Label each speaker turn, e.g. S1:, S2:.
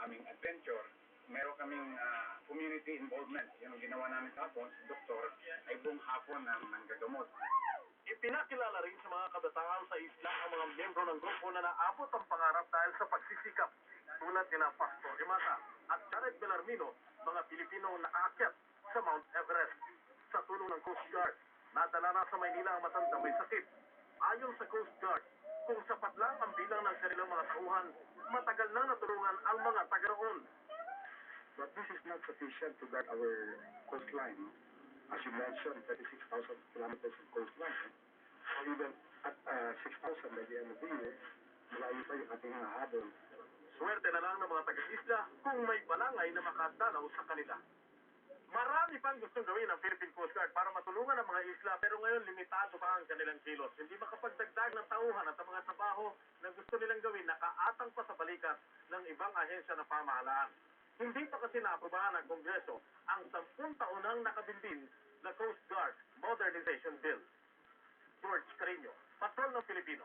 S1: aming adventure, meron kaming community involvement. Yung ginawa namin kahapon, si Doktor, ay buong hapon ng gagamot.
S2: Ipinakilala rin sa mga kabataan sa isla ang mga miyembro ng grupo na naabot ang pangarap dahil sa pagsisikap. Tulad ni na Pastor Imata at Jared Belarmino, mga Pilipinong nakaakyat sa Mount Everest. Sa tulong ng Coast Guard, nadala na sa Maynila ang matandang may sakit. Ayon sa Coast Guard, kung sapat lang ang bilang ng kanilang mga tauhan, matagal na natulungan ang mga taga roon.
S1: But this is not sufficient to guard our coastline. As you mentioned, 36,000 kilometers of coastline. So even at 6,000 by the end of the year, malayo pa yung ating habol.
S2: Swerte na lang ng mga taga-isla kung may balangay na makadalaw sa kanila. Marami pang gustong gawin ng Philippine Coast Guard para matulungan ang mga isla, pero ngayon limitado pa ang kanilang kilos. Hindi makapagdagdag ng tauhan at ang mga trabaho na gusto nilang gawin nakaatang pa sa balikat ng ibang ahensya ng pamahalaan. Hindi pa kasi naaprubahan ng Kongreso ang 10 taonang nakabinbin na Coast Guard Modernization Bill. George Carino, Patrol ng Pilipino.